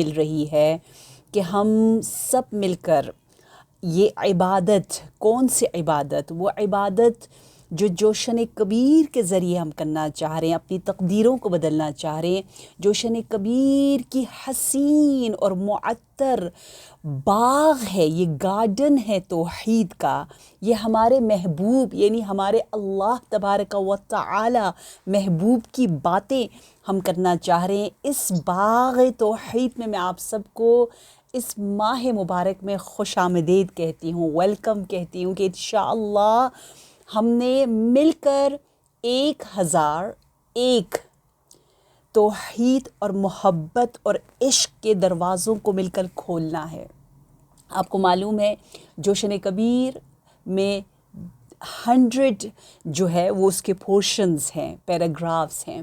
مل رہی ہے کہ ہم سب مل کر یہ عبادت، کون سی عبادت؟ وہ عبادت جو جوشن کبیر کے ذریعے ہم کرنا چاہ رہے ہیں، اپنی تقدیروں کو بدلنا چاہ رہے ہیں۔ جوشن کبیر کی حسین اور معطر باغ ہے، یہ گارڈن ہے توحید کا، یہ ہمارے محبوب یعنی ہمارے اللہ تبارک و تعالی محبوب کی باتیں ہم کرنا چاہ رہے ہیں۔ اس باغ توحید میں آپ سب کو اس ماہ مبارک میں خوش آمدید کہتی ہوں، ویلکم کہتی ہوں کہ انشاءاللہ ہم نے مل کر 1001 توحید اور محبت اور عشق کے دروازوں کو مل کر کھولنا ہے۔ آپ کو معلوم ہے جوشن کبیر میں 100 جو ہے وہ اس کے پورشنز ہیں، پیراگرافز ہیں،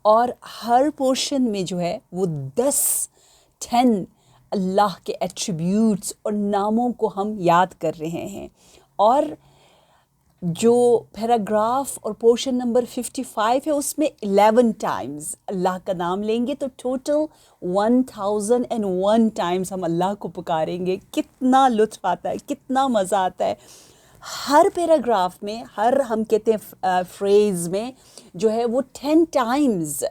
اور ہر پورشن میں جو ہے وہ 10 اللہ کے ایٹریبیوٹس اور ناموں کو ہم یاد کر رہے ہیں۔ اور جو پیراگراف اور پورشن نمبر 55 ہے اس میں 11 ٹائمز اللہ کا نام لیں گے، تو ٹوٹل 1001 ٹائمز ہم اللہ کو پکاریں گے۔ کتنا لطف آتا ہے، کتنا مزہ آتا ہے۔ ہر پیراگراف میں، ہر ہم کہتے ہیں فریز میں جو ہے وہ 10 ٹائمز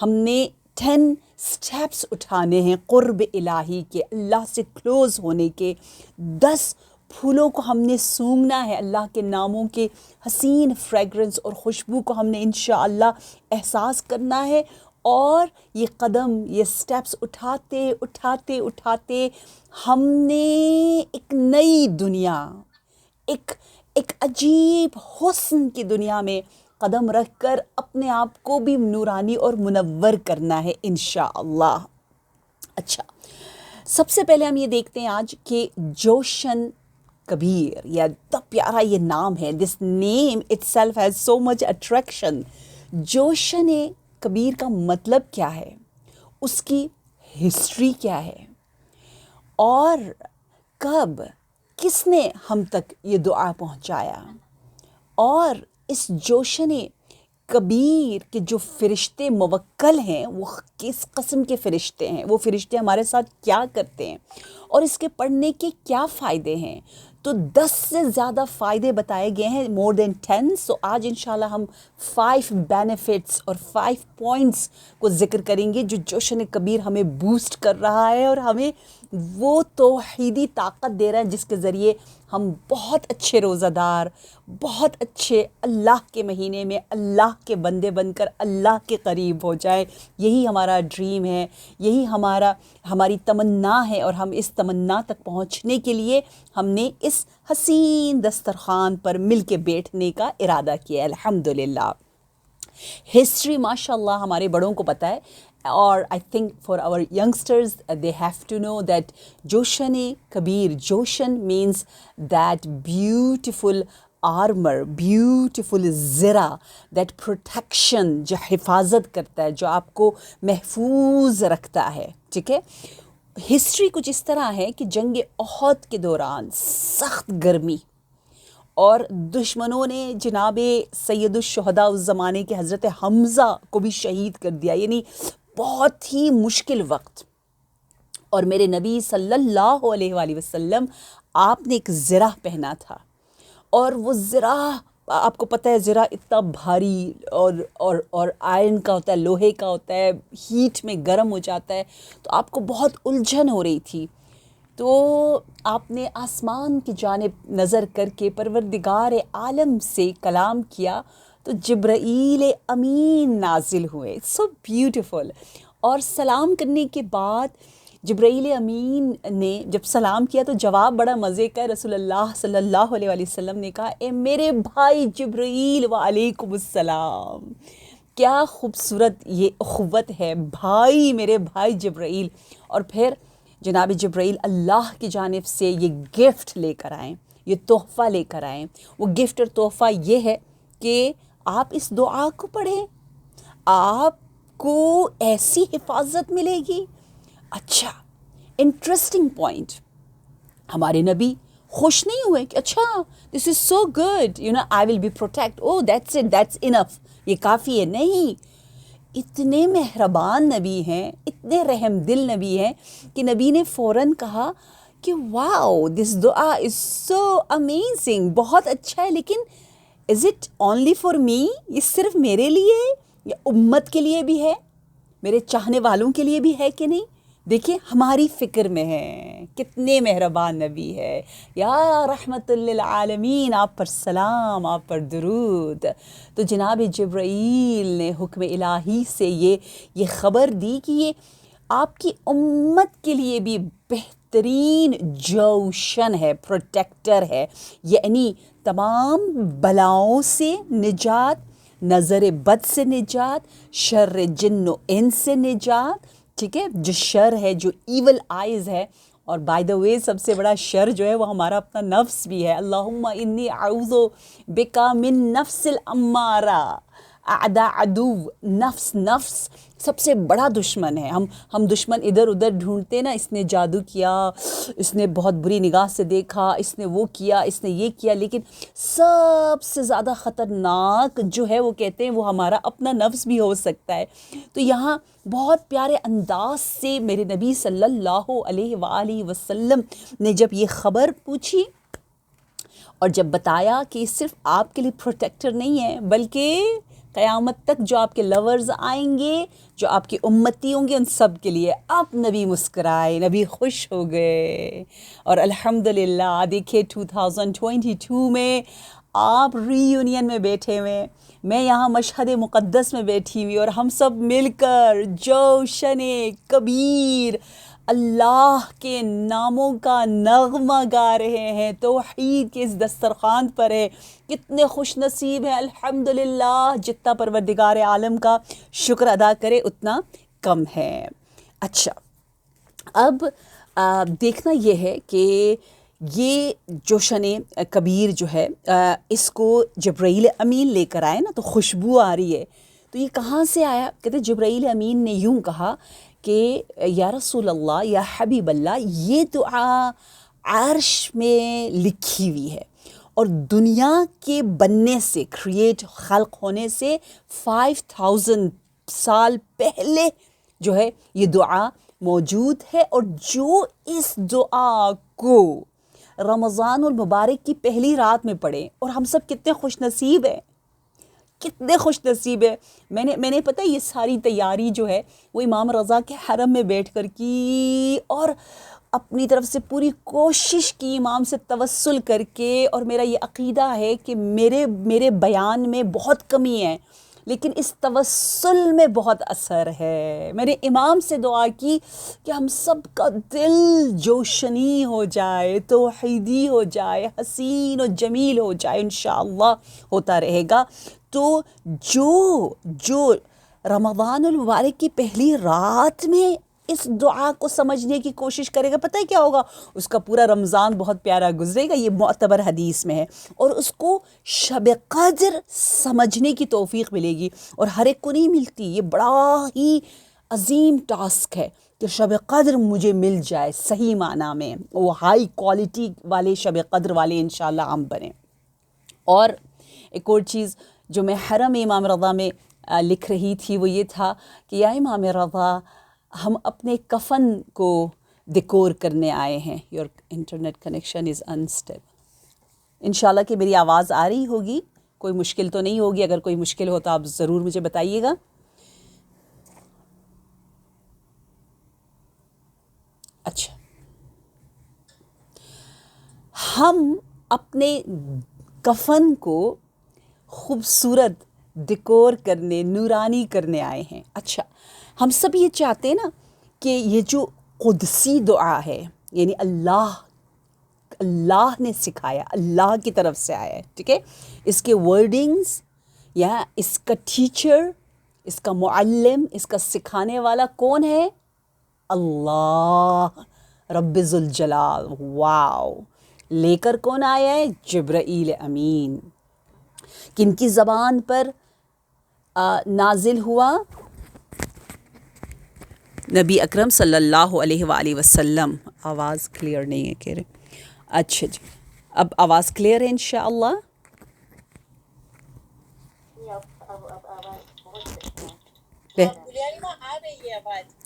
ہم نے 10 سٹیپس اٹھانے ہیں قرب الہی کے، اللہ سے کلوز ہونے کے۔ 10 پھولوں کو ہم نے سونگھنا ہے، اللہ کے ناموں کے حسین فریگرنس اور خوشبو کو ہم نے انشاءاللہ احساس کرنا ہے۔ اور یہ قدم، یہ سٹیپس اٹھاتے اٹھاتے اٹھاتے ہم نے ایک نئی دنیا، ایک عجیب حسن کی دنیا میں قدم رکھ کر اپنے آپ کو بھی نورانی اور منور کرنا ہے انشاءاللہ۔ اچھا، سب سے پہلے ہم یہ دیکھتے ہیں آج کہ جوشن کبیر، یا اتنا پیارا یہ نام ہے، this name itself has so much attraction. Jawshan Kabir کا مطلب کیا ہے، اس کی ہسٹری کیا ہے، اور کب، کس نے ہم تک یہ دعا پہنچایا، اور اس جوشن کبیر کے جو فرشتے موکل ہیں وہ کس قسم کے فرشتے ہیں، وہ فرشتے ہمارے ساتھ کیا کرتے ہیں، اور اس کے پڑھنے کے کیا فائدے ہیں۔ تو 10 سے زیادہ فائدے بتائے گئے ہیں، مور دین 10۔ سو آج انشاءاللہ ہم 5 بینیفٹس اور 5 پوائنٹس کو ذکر کریں گے جو جوشن کبیر ہمیں بوسٹ کر رہا ہے اور ہمیں وہ توحیدی طاقت دے رہا ہے جس کے ذریعے ہم بہت اچھے روزہ دار، بہت اچھے اللہ کے مہینے میں اللہ کے بندے بن کر اللہ کے قریب ہو جائیں۔ یہی ہمارا ڈریم ہے، یہی ہماری تمنا ہے، اور ہم اس تمنا تک پہنچنے کے لیے ہم نے اس حسین دسترخوان پر مل کے بیٹھنے کا ارادہ کیا الحمدللہ۔ ہسٹری ماشاء اللہ ہمارے بڑوں کو پتہ ہے، اور I think for our youngsters they have to know that Jawshan Kabir, Jawshan means that beautiful armour, beautiful زرہ، دیٹ پروٹیکشن، جو حفاظت کرتا ہے، جو آپ کو محفوظ رکھتا ہے، ٹھیک ہے۔ ہسٹری کچھ اس طرح ہے کہ جنگ احد کے دوران سخت گرمی، اور دشمنوں نے جناب سید الشہداء اس زمانے کے حضرت حمزہ کو بھی شہید کر دیا، یعنی بہت ہی مشکل وقت۔ اور میرے نبی صلی اللہ علیہ وآلہ وسلم، آپ نے ایک زرہ پہنا تھا، اور وہ زرہ، آپ کو پتہ ہے زرہ اتنا بھاری اور آئرن کا ہوتا ہے، لوہے کا ہوتا ہے، ہیٹ میں گرم ہو جاتا ہے، تو آپ کو بہت الجھن ہو رہی تھی۔ تو آپ نے آسمان کی جانب نظر کر کے پروردگار عالم سے کلام کیا، تو جبرائیل امین نازل ہوئے، سو بیوٹیفل۔ اور سلام کرنے کے بعد جبرائیل امین نے جب سلام کیا تو جواب بڑا مزے کا، رسول اللہ صلی اللہ علیہ وآلہ وسلم نے کہا، اے میرے بھائی جبرائیل وعلیکم السلام۔ کیا خوبصورت یہ اخوت ہے، بھائی، میرے بھائی جبرائیل۔ اور پھر جناب جبرائیل اللہ کی جانب سے یہ گفٹ لے کر آئیں، یہ تحفہ لے کر آئیں۔ وہ گفٹ اور تحفہ یہ ہے کہ آپ اس دعا کو پڑھیں، آپ کو ایسی حفاظت ملے گی۔ اچھا، انٹرسٹنگ پوائنٹ، ہمارے نبی خوش نہیں ہوئے کہ اچھا this is so good, I will be protect, oh that's it, that's enough, یہ کافی ہے، نہیں۔ اتنے مہربان نبی ہیں، اتنے رحم دل نبی ہیں کہ نبی نے فوراً کہا کہ واو دس دعا از سو امیزنگ، بہت اچھا ہے، لیکن is it only for me, یہ صرف میرے لیے یا امت کے لیے بھی ہے، میرے چاہنے والوں کے لیے بھی ہے کہ نہیں؟ دیکھیں ہماری فکر میں ہے، کتنے مہربان نبی ہے، یا رحمت للعالمین، آپ پر سلام، آپ پر درود۔ تو جناب جبرائیل نے حکم الہی سے یہ خبر دی کہ یہ آپ کی امت کے لیے بھی بہترین جوشن ہے، پروٹیکٹر ہے، یعنی تمام بلاؤں سے نجات، نظر بد سے نجات، شر جن و انس سے نجات، ٹھیک ہے، جو شر ہے، جو ایول آئیز ہے، اور بائی دا وے سب سے بڑا شر جو ہے وہ ہمارا اپنا نفس بھی ہے۔ اللہم انی اعوذ بکا من نفس الامارہ، اعدا عدو، نفس سب سے بڑا دشمن ہے۔ ہم دشمن ادھر ادھر ڈھونڈتے نا، اس نے جادو کیا، اس نے بہت بری نگاہ سے دیکھا، اس نے وہ کیا، اس نے یہ کیا، لیکن سب سے زیادہ خطرناک جو ہے وہ کہتے ہیں وہ ہمارا اپنا نفس بھی ہو سکتا ہے۔ تو یہاں بہت پیارے انداز سے میرے نبی صلی اللہ علیہ وآلہ وسلم نے جب یہ خبر پوچھی اور جب بتایا کہ یہ صرف آپ کے لیے پروٹیکٹر نہیں ہے، بلکہ قیامت تک جو آپ کے لورز آئیں گے، جو آپ کی امتی ہوں گے، ان سب کے لیے، اب نبی مسکرائے، نبی خوش ہو گئے۔ اور الحمدللہ دیکھیں 2022 میں آپ ری یونین میں بیٹھے ہوئے، میں یہاں مشہد مقدس میں بیٹھی ہوئی، اور ہم سب مل کر جوشن کبیر اللہ کے ناموں کا نغمہ گا رہے ہیں، توحید کے اس دسترخوان پر ہے۔ کتنے خوش نصیب ہیں، الحمدللہ، جتنا پروردگار عالم کا شکر ادا کرے اتنا کم ہے۔ اچھا، اب دیکھنا یہ ہے کہ یہ جوشن کبیر جو ہے اس کو جبرائیل امین لے کر آئے نا، تو خوشبو آ رہی ہے، تو یہ کہاں سے آیا؟ کہتے جبرائیل امین نے یوں کہا کہ یا رسول اللہ، یا حبیب اللہ، یہ دعا عرش میں لکھی ہوئی ہے، اور دنیا کے بننے سے، کریٹ، خلق ہونے سے 5000 سال پہلے جو ہے یہ دعا موجود ہے، اور جو اس دعا کو رمضان المبارک کی پہلی رات میں پڑھیں، اور ہم سب کتنے خوش نصیب ہیں، کتنے خوش نصیب ہے۔ میں نے پتہ یہ ساری تیاری جو ہے وہ امام رضا کے حرم میں بیٹھ کر کی، اور اپنی طرف سے پوری کوشش کی امام سے توسل کر کے، اور میرا یہ عقیدہ ہے کہ میرے بیان میں بہت کمی ہے، لیکن اس توسل میں بہت اثر ہے۔ میں نے امام سے دعا کی کہ ہم سب کا دل جوشنی ہو جائے، توحیدی ہو جائے، حسین و جمیل ہو جائے، انشاءاللہ ہوتا رہے گا۔ تو جو رمضان المبارک کی پہلی رات میں اس دعا کو سمجھنے کی کوشش کرے گا، پتہ ہے کیا ہوگا؟ اس کا پورا رمضان بہت پیارا گزرے گا، یہ معتبر حدیث میں ہے، اور اس کو شب قدر سمجھنے کی توفیق ملے گی، اور ہر ایک کو نہیں ملتی۔ یہ بڑا ہی عظیم ٹاسک ہے کہ شب قدر مجھے مل جائے، صحیح معنی میں وہ ہائی کوالٹی والے شب قدر والے انشاءاللہ ہم بنیں۔ اور ایک اور چیز جو میں حرم امام رضا میں لکھ رہی تھی وہ یہ تھا کہ یا امام رضا، ہم اپنے کفن کو ڈیکور کرنے آئے ہیں۔ Your internet connection is unstable. انشاءاللہ کہ میری آواز آ رہی ہوگی، کوئی مشکل تو نہیں ہوگی، اگر کوئی مشکل ہو تو آپ ضرور مجھے بتائیے گا۔ اچھا، ہم اپنے کفن کو خوبصورت ڈیکور کرنے، نورانی کرنے آئے ہیں۔ اچھا، ہم سب یہ چاہتے ہیں نا کہ یہ جو قدسی دعا ہے، یعنی اللہ نے سکھایا، اللہ کی طرف سے آیا ہے، ٹھیک ہے، اس کے ورڈنگز یا اس کا ٹیچر، اس کا معلم، اس کا سکھانے والا کون ہے؟ اللہ رب ذوالجلال۔ واو، لے کر کون آیا ہے؟ جبرائیل امین۔ کن کی زبان پر نازل ہوا؟ نبی اکرم صلی اللہ علیہ وآلہ وسلم۔ آواز کلیئر نہیں ہے کہہ رہے۔ اچھا جی، اب آواز کلیئر ہے انشاءاللہ؟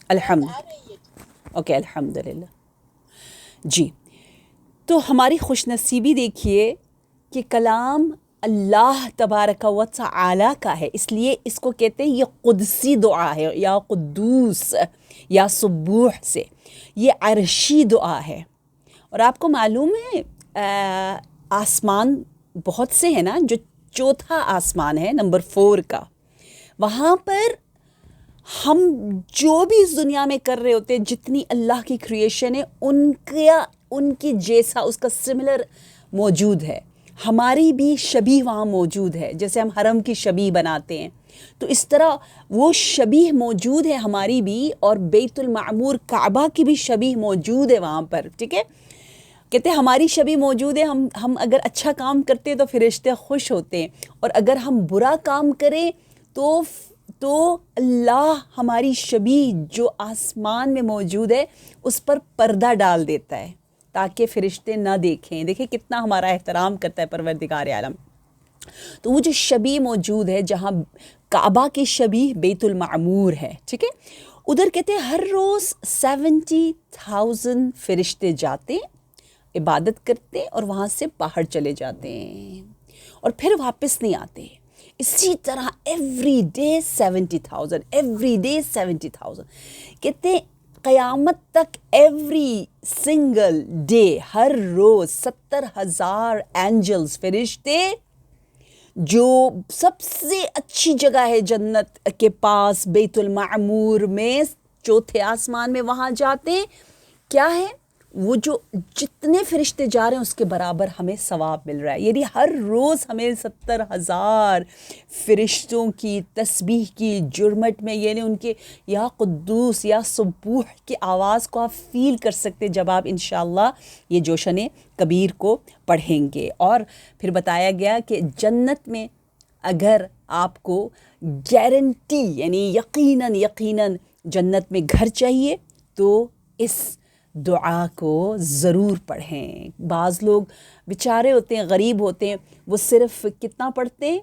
الحمد اوکے الحمد للہ جی. تو ہماری خوش نصیبی دیکھیے کہ کلام اللہ تبارک و تعالی کا ہے، اس لیے اس کو کہتے ہیں یہ قدسی دعا ہے، یا قدوس یا سبوح سے، یہ عرشی دعا ہے. اور آپ کو معلوم ہے آسمان بہت سے ہیں نا، جو چوتھا آسمان ہے نمبر 4 کا، وہاں پر ہم جو بھی اس دنیا میں کر رہے ہوتے ہیں، جتنی اللہ کی کریشن ہے، ان کی جیسا اس کا سملر موجود ہے. ہماری بھی شبیہ وہاں موجود ہے، جیسے ہم حرم کی شبیہ بناتے ہیں، تو اس طرح وہ شبیہ موجود ہے ہماری بھی، اور بیت المعمور کعبہ کی بھی شبیہ موجود ہے وہاں پر. ٹھیک ہے، کہتے ہیں ہماری شبیہ موجود ہے، ہم اگر اچھا کام کرتے تو فرشتے خوش ہوتے ہیں، اور اگر ہم برا کام کریں تو اللہ ہماری شبیہ جو آسمان میں موجود ہے اس پر پردہ ڈال دیتا ہے تاکہ فرشتے نہ دیکھیں. دیکھیں کتنا ہمارا احترام کرتا ہے پروردگار عالم. تو وہ جو شبیہ موجود ہے، جہاں کعبہ کی شبیہ بیت المعمور ہے، ٹھیک ہے، ادھر کہتے ہیں ہر روز 70,000 فرشتے جاتے، عبادت کرتے اور وہاں سے باہر چلے جاتے ہیں اور پھر واپس نہیں آتے. اسی طرح ایوری ڈے 70,000 کہتے ہیں قیامت تک ایوری سنگل ڈے، ہر روز 70,000 اینجلز فرشتے جو سب سے اچھی جگہ ہے جنت کے پاس بیت المعمور میں چوتھے آسمان میں، وہاں جاتے ہیں. کیا ہے وہ جو جتنے فرشتے جا رہے ہیں اس کے برابر ہمیں ثواب مل رہا ہے. یعنی ہر روز ہمیں 70,000 فرشتوں کی تسبیح کی جرمٹ میں، یعنی ان کے یا قدوس یا سبوح کی آواز کو آپ فیل کر سکتے جب آپ انشاءاللہ یہ جوشن کبیر کو پڑھیں گے. اور پھر بتایا گیا کہ جنت میں اگر آپ کو گارنٹی، یعنی یقیناً جنت میں گھر چاہیے تو اس دعا کو ضرور پڑھیں. بعض لوگ بیچارے ہوتے ہیں، غریب ہوتے ہیں، وہ صرف کتنا پڑھتے ہیں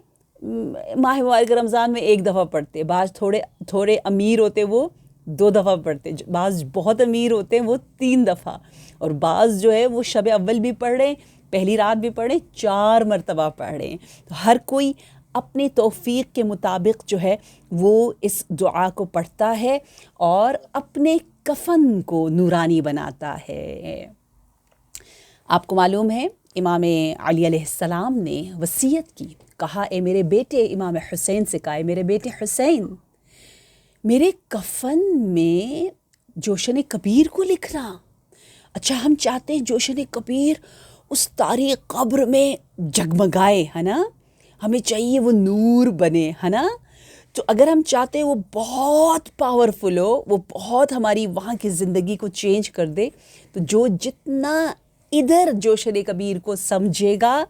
ماہ مبارک رمضان میں 1 دفعہ پڑھتے. بعض تھوڑے امیر ہوتے ہیں وہ 2 دفعہ پڑھتے، بعض بہت امیر ہوتے ہیں وہ 3 دفعہ، اور بعض جو ہے وہ شب اول بھی پڑھ رہے ہیں، پہلی رات بھی پڑھ رہے ہیں، 4 مرتبہ پڑھ رہے ہیں. تو ہر کوئی اپنی توفیق کے مطابق جو ہے وہ اس دعا کو پڑھتا ہے اور اپنے کفن کو نورانی بناتا ہے. آپ کو معلوم ہے امام علی علیہ السلام نے وصیت کی، کہا اے میرے بیٹے، امام حسین سے کہا اے میرے بیٹے حسین، میرے کفن میں جوشن کبیر کو لکھنا. اچھا ہم چاہتے ہیں جوشن کبیر اس تاریک قبر میں جگمگائے، ہے نا، ہمیں چاہیے وہ نور بنے، ہے نا. تو اگر ہم چاہتے ہیں وہ بہت پاورفل ہو، وہ بہت ہماری وہاں کی زندگی کو چینج کر دے، تو جو جتنا ادھر جوشن کبیر کو سمجھے گا،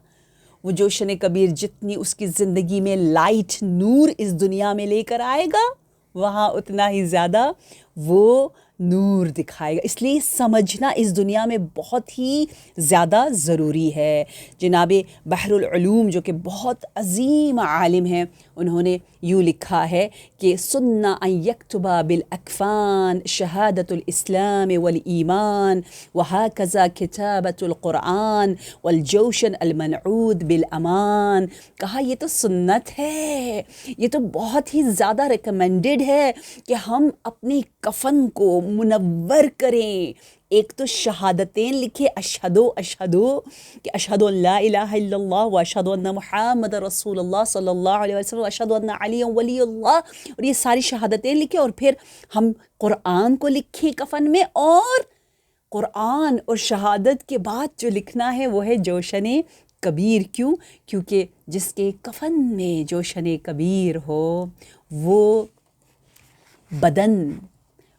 وہ جوشن کبیر جتنی اس کی زندگی میں لائٹ نور اس دنیا میں لے کر آئے گا، وہاں اتنا ہی زیادہ وہ نور دکھائے گا. اس لیے سمجھنا اس دنیا میں بہت ہی زیادہ ضروری ہے. جناب بحر العلوم جو کہ بہت عظیم عالم ہیں، انہوں نے یوں لکھا ہے کہ سننا ان یکتبا بالاکفان شہادت الاسلام والایمان وہکذا کتابت القرآن والجوشن المنعود بالامان. کہا یہ تو سنت ہے، یہ تو بہت ہی زیادہ ریکمینڈڈ ہے کہ ہم اپنی کفن کو منور کریں. ایک تو شہادتین لکھے، اشہدو کہ اشہد ان لا الہ الا اللہ و اشہد ان محمد رسول اللہ صلی اللہ علیہ وسلم و اشہد ان علی ولی اللہ، اور یہ ساری شہادتیں لکھیں، اور پھر ہم قرآن کو لکھیں کفن میں. اور قرآن اور شہادت کے بعد جو لکھنا ہے وہ ہے جوشن کبیر. کیونکہ جس کے کفن میں جوشن کبیر ہو، وہ بدن،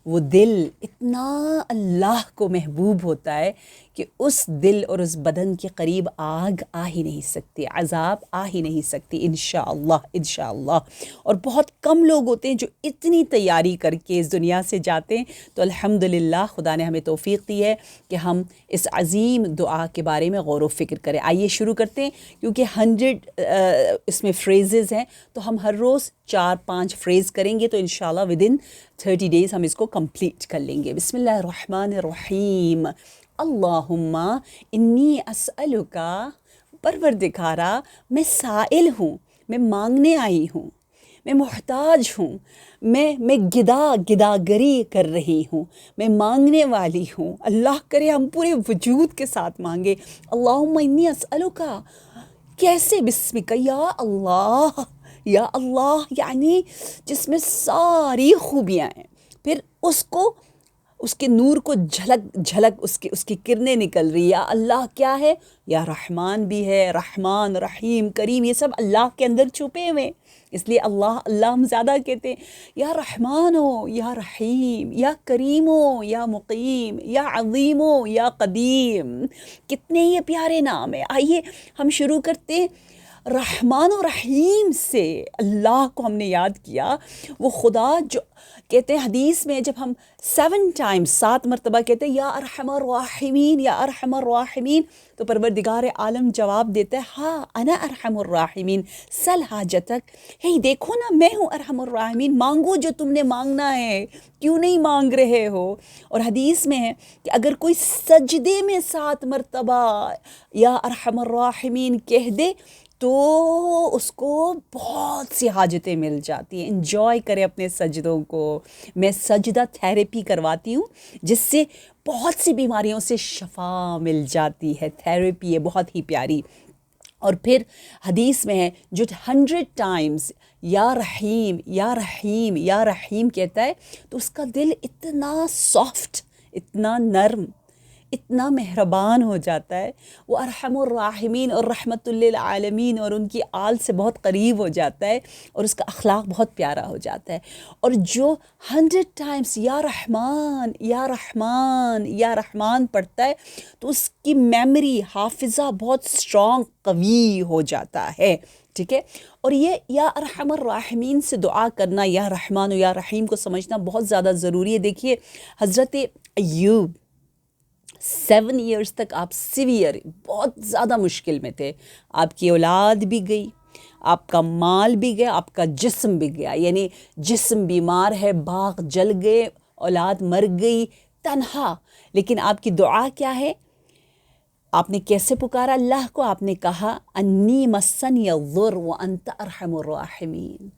وہ دل اتنا اللہ کو محبوب ہوتا ہے کہ اس دل اور اس بدن کے قریب آگ آ ہی نہیں سکتی، عذاب آ ہی نہیں سکتی انشاءاللہ انشاءاللہ. اور بہت کم لوگ ہوتے ہیں جو اتنی تیاری کر کے اس دنیا سے جاتے ہیں. تو الحمدللہ خدا نے ہمیں توفیق دی ہے کہ ہم اس عظیم دعا کے بارے میں غور و فکر کریں. آئیے شروع کرتے ہیں، کیونکہ 100 اس میں فریزز ہیں، تو ہم ہر روز 4-5 فریز کریں گے تو انشاءاللہ ودن 30 days ہم اس کو کمپلیٹ کر لیں گے. بسم اللہ الرحمن الرحیم. اللہم انی اسألک، پروردگارا میں سائل ہوں، میں مانگنے آئی ہوں، میں محتاج ہوں، میں گداگری کر رہی ہوں، میں مانگنے والی ہوں. اللہ کرے ہم پورے وجود کے ساتھ مانگے. اللہم انی اسألک، کیسے؟ بسمک یا اللہ، یا اللہ یعنی جس میں ساری خوبیاں ہیں، پھر اس کے نور کو جھلک اس کی کرنیں نکل رہی. یا اللہ کیا ہے؟ یا رحمان بھی ہے، رحمان رحیم کریم، یہ سب اللہ کے اندر چھپے ہوئے، اس لیے اللہ ہم زیادہ کہتے ہیں. یا رحمان ہو، یا رحیم، یا کریم ہو، یا مقیم، یا عظیم ہو، یا قدیم. کتنے یہ پیارے نام ہیں. آئیے ہم شروع کرتے ہیں رحمان و رحیم سے. اللہ کو ہم نے یاد کیا، وہ خدا جو کہتے ہیں حدیث میں، جب ہم 7 مرتبہ کہتے ہیں یا ارحم الراحمین یا ارحم الراحمین، تو پروردگار عالم جواب دیتا ہے ہاں انا ارحم الراحمین، سل حاجتک، ہے دیکھو نا میں ہوں ارحم الراحمین، مانگو جو تم نے مانگنا ہے، کیوں نہیں مانگ رہے ہو. اور حدیث میں ہے کہ اگر کوئی سجدے میں 7 مرتبہ یا ارحم الراحمین کہہ دے تو اس کو بہت سی حاجتیں مل جاتی ہیں. انجوائے کرے اپنے سجدوں کو. میں سجدہ تھیراپی کرواتی ہوں، جس سے بہت سی بیماریوں سے شفا مل جاتی ہے. تھیراپی ہے بہت ہی پیاری. اور پھر حدیث میں ہے جو 100 times یا رحیم یا رحیم یا رحیم کہتا ہے تو اس کا دل اتنا سافٹ، اتنا نرم، اتنا مہربان ہو جاتا ہے. وہ ارحم الراحمین اور رحمت للعالمین اور ان کی آل سے بہت قریب ہو جاتا ہے، اور اس کا اخلاق بہت پیارا ہو جاتا ہے. اور جو 100 times یا رحمان یا رحمان یا رحمان پڑھتا ہے تو اس کی میموری، حافظہ بہت اسٹرانگ، قوی ہو جاتا ہے. ٹھیک ہے. اور یہ یا ارحم الراحمین سے دعا کرنا، یا رحمان و یا رحیم کو سمجھنا بہت زیادہ ضروری ہے. دیکھیے حضرت ایوب 7 years تک آپ سیویئر، بہت زیادہ مشکل میں تھے. آپ کی اولاد بھی گئی، آپ کا مال بھی گیا، آپ کا جسم بھی گیا. یعنی جسم بیمار ہے، باغ جل گئے، اولاد مر گئی، تنہا. لیکن آپ کی دعا کیا ہے؟ آپ نے کیسے پکارا اللہ کو؟ آپ نے کہا انی مسنی الضر وانت ارحم الراحمین.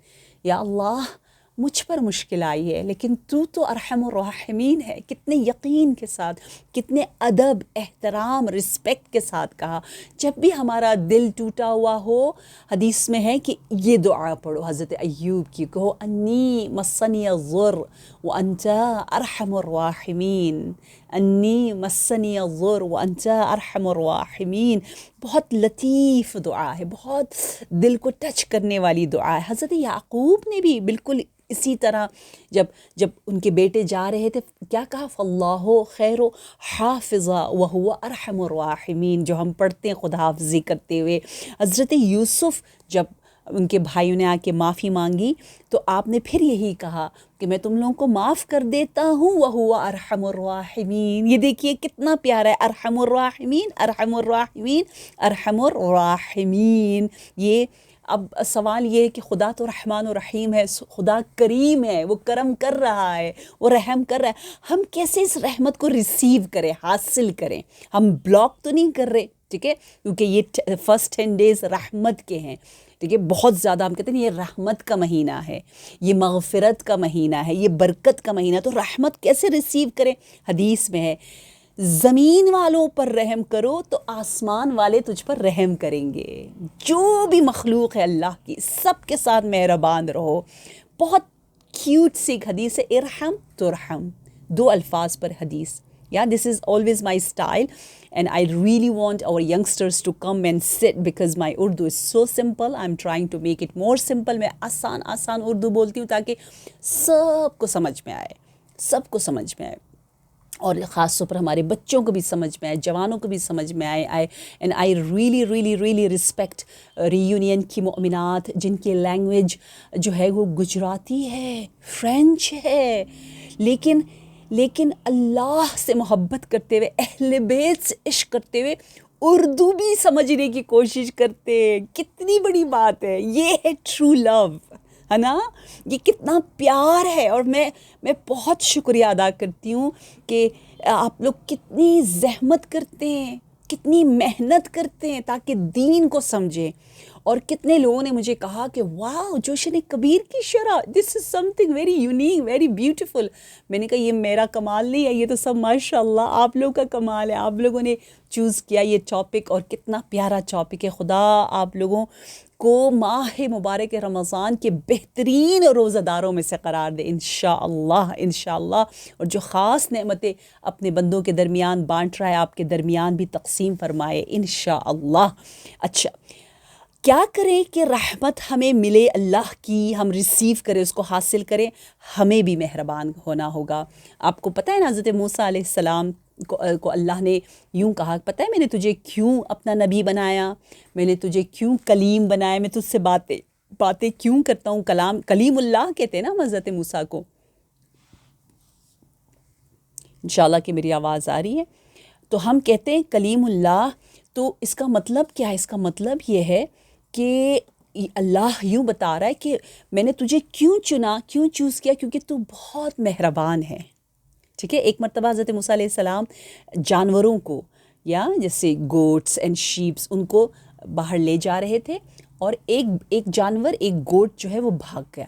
یا اللہ مجھ پر مشکل آئی ہے لیکن تو ارحم الراحمین ہے. کتنے یقین کے ساتھ، کتنے ادب، احترام، رسپیکٹ کے ساتھ کہا. جب بھی ہمارا دل ٹوٹا ہوا ہو، حدیث میں ہے کہ یہ دعا پڑھو حضرت ایوب کی، کہو انی مسنی الضر وانت ارحم الراحمین، انی مسنی الضر وانت ارحم الراحمین. بہت لطیف دعا ہے، بہت دل کو ٹچ کرنے والی دعا ہے. حضرت یعقوب نے بھی بالکل اسی طرح جب ان کے بیٹے جا رہے تھے کیا کہا؟ فاللہ خیر حافظا وہو ارحم الراحمین، جو ہم پڑھتے ہیں خدا حافظی کرتے ہوئے. حضرت یوسف جب ان کے بھائیوں نے آ کے معافی مانگی تو آپ نے پھر یہی کہا کہ میں تم لوگوں کو معاف کر دیتا ہوں وہو ارحم الراحمین. یہ دیکھیے کتنا پیارا ہے، ارحم الراحمین ارحم الراحمین ارحم الراحمین. یہ اب سوال یہ ہے کہ خدا تو رحمان و رحیم ہے، خدا کریم ہے، وہ کرم کر رہا ہے، وہ رحم کر رہا ہے. ہم کیسے اس رحمت کو ریسیو کریں، حاصل کریں؟ ہم بلاک تو نہیں کر رہے، ٹھیک ہے، کیونکہ یہ فرسٹ 10 days رحمت کے ہیں. ٹھیک ہے، بہت زیادہ ہم کہتے ہیں یہ رحمت کا مہینہ ہے، یہ مغفرت کا مہینہ ہے، یہ برکت کا مہینہ. تو رحمت کیسے ریسیو کریں؟ حدیث میں ہے زمین والوں پر رحم کرو تو آسمان والے تجھ پر رحم کریں گے. جو بھی مخلوق ہے اللہ کی، سب کے ساتھ مہربان رہو. بہت کیوٹ سی حدیث ہے، ارحم ترحم، 2 الفاظ پر حدیث. this is always my style and I really want our youngsters to come and sit because my Urdu is so simple. I'm trying to make it more simple. میں آسان اردو بولتی ہوں تاکہ سب کو سمجھ میں آئے، سب کو سمجھ میں آئے. اور خاص طور پر ہمارے بچوں کو بھی سمجھ میں آئے، جوانوں کو بھی سمجھ میں آئے and I really respect reunion کی مؤمنات جن کی لینگویج جو ہے وہ گجراتی ہے، فرینچ ہے، لیکن اللہ سے محبت کرتے ہوئے، اہل بیت سے عشق کرتے ہوئے اردو بھی سمجھنے کی کوشش کرتے ہیں۔ کتنی بڑی بات ہے، یہ ہے ٹرو لو، ہے نا؟ یہ کتنا پیار ہے، اور میں بہت شکریہ ادا کرتی ہوں کہ آپ لوگ کتنی زحمت کرتے ہیں، کتنی محنت کرتے ہیں تاکہ دین کو سمجھیں۔ اور کتنے لوگوں نے مجھے کہا کہ واو جوشن کبیر کی شرح، this is something very unique, very beautiful. میں نے کہا یہ میرا کمال نہیں ہے، یہ تو سب ماشاء اللہ آپ لوگوں کا کمال ہے، آپ لوگوں نے چوز کیا یہ ٹاپک، اور کتنا پیارا ٹاپک ہے۔ خدا آپ لوگوں کو ماہ مبارک رمضان کے بہترین روزہ داروں میں سے قرار دے انشاءاللہ، اور جو خاص نعمتیں اپنے بندوں کے درمیان بانٹ رہا ہے آپ کے درمیان بھی تقسیم فرمائے انشاءاللہ۔ اچھا، کیا کریں کہ رحمت ہمیں ملے اللہ کی، ہم ریسیو کریں، اس کو حاصل کریں؟ ہمیں بھی مہربان ہونا ہوگا۔ آپ کو پتہ ہے نا حضرت موسیٰ علیہ السلام کو اللہ نے یوں کہا، پتہ ہے میں نے تجھے کیوں اپنا نبی بنایا، میں نے تجھے کیوں کلیم بنایا، میں تجھ سے باتیں کیوں کرتا ہوں، کلیم اللہ کہتے ہیں نا حضرت موسیٰ کو۔ انشاءاللہ کہ میری آواز آ رہی ہے، تو ہم کہتے ہیں کلیم اللہ، تو اس کا مطلب کیا ہے؟ اس کا مطلب یہ ہے کہ اللہ یوں بتا رہا ہے کہ میں نے تجھے کیوں چنا، کیوں چوز کیا، کیونکہ تو بہت مہربان ہے، ٹھیک ہے؟ ایک مرتبہ حضرت موسیٰ علیہ السلام جانوروں کو، یا جیسے گوٹس اینڈ شیپس، ان کو باہر لے جا رہے تھے، اور ایک جانور، ایک گوٹ جو ہے وہ بھاگ گیا۔